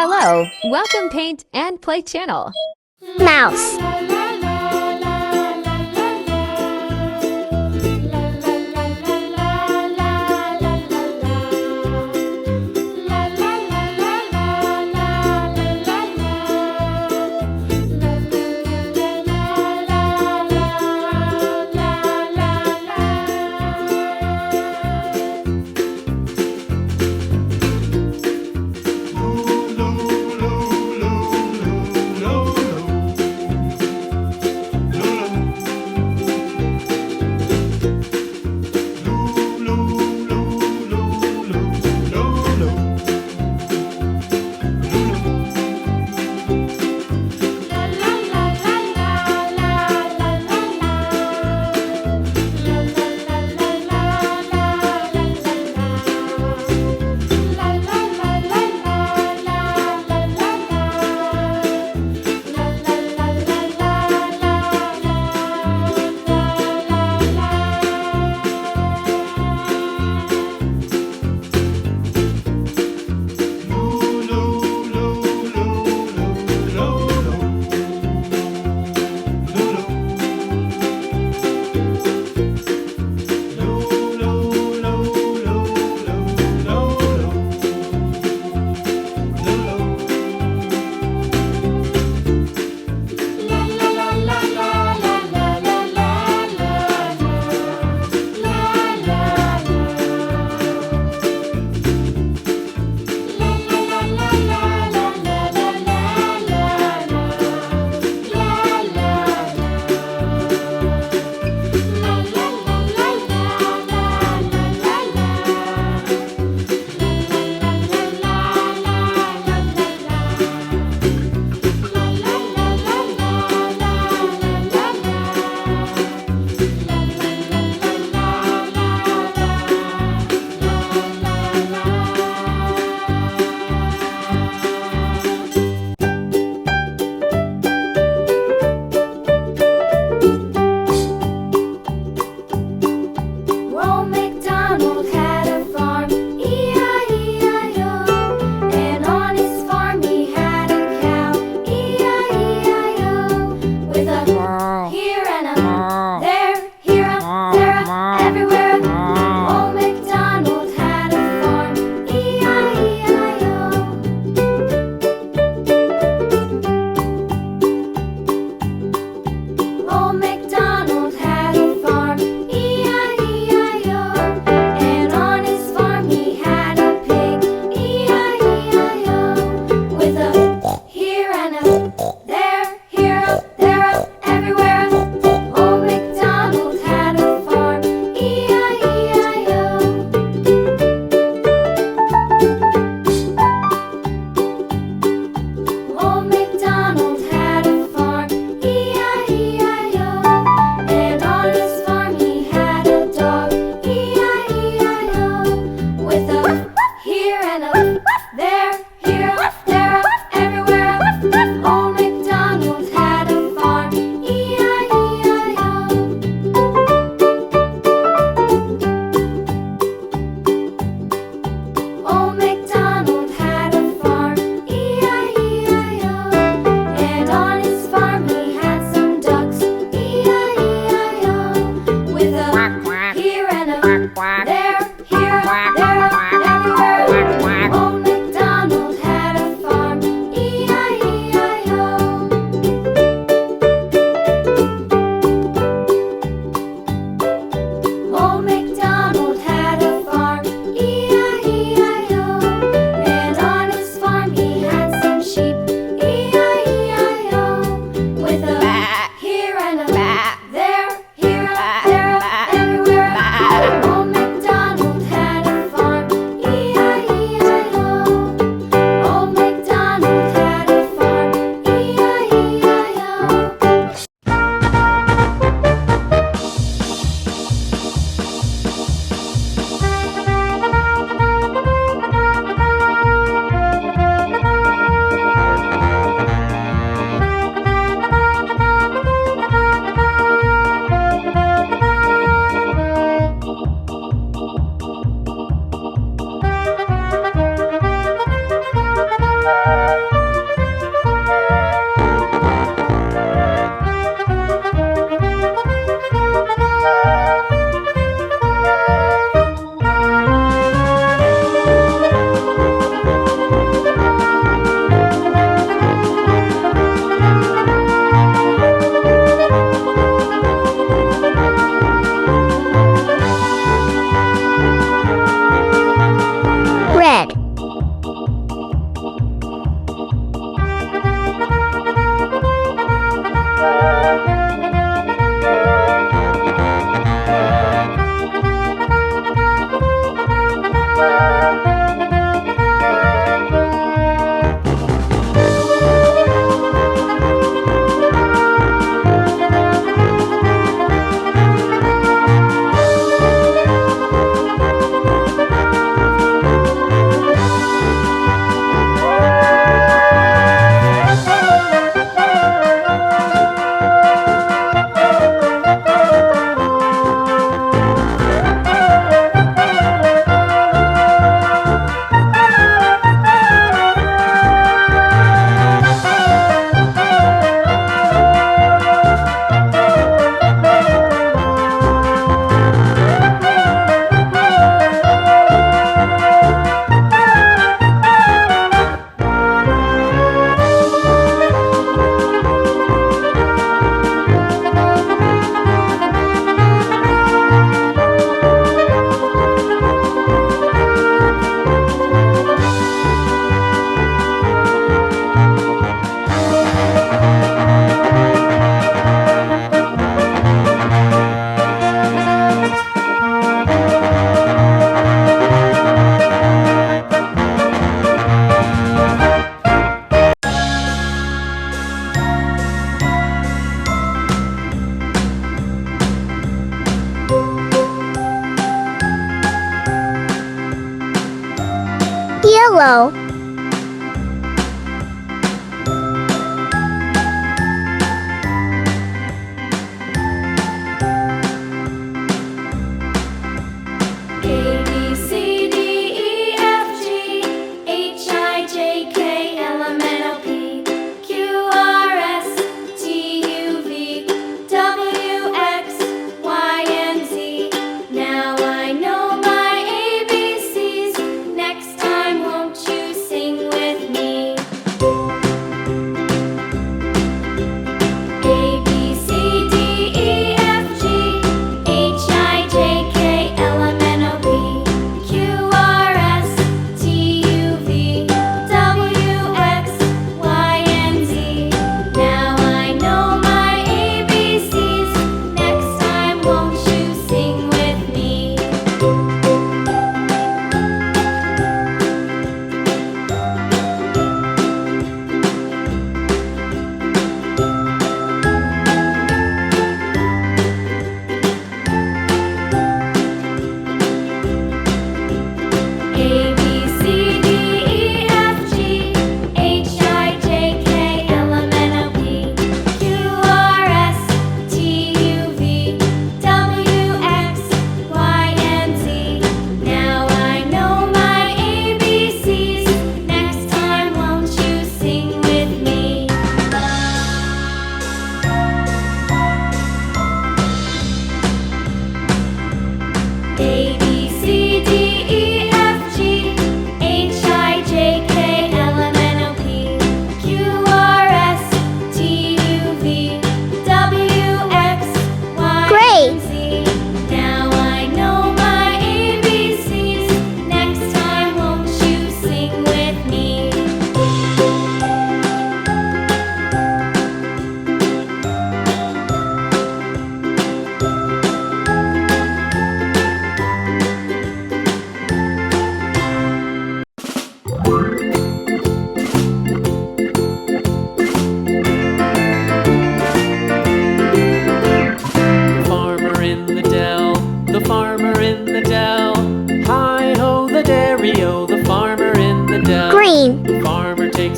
Hello, welcome Paint and Play channel. Mouse.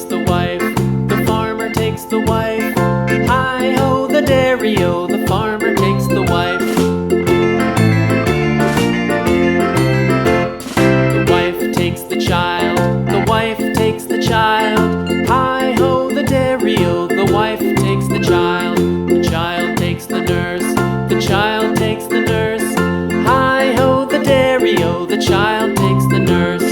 takes the wife, the farmer takes the wife. Hi-ho, the dairy-o, the farmer takes the wife. The wife takes the child, the wife takes the child. Hi-ho, the dairy-o, the wife takes the child. The child takes the nurse, the child takes the nurse. Hi-ho, the dairy-o, the child takes the nurse.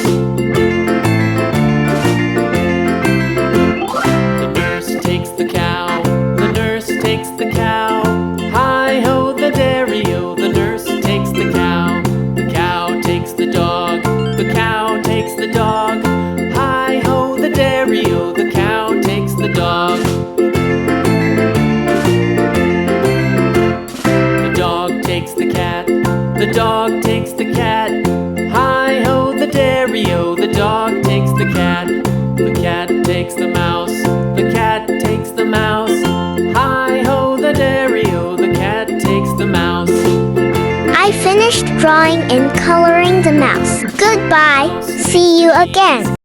The nurse takes the cow, the nurse takes the cow. Hi-ho, the dairy-o, the nurse takes the cow. The cow takes the dog, the cow takes the dog. Hi-ho, the dairy-o, the cow takes the dog. The dog takes the cat, the dog takes the cat. Hi-ho, the dairy-o, the dog takes the cat. The cat takes the mouse, the cat takes the mouse. Hi-ho, the dairy-o, the cat takes the mouse. I finished drawing and coloring the mouse. Goodbye. See you again.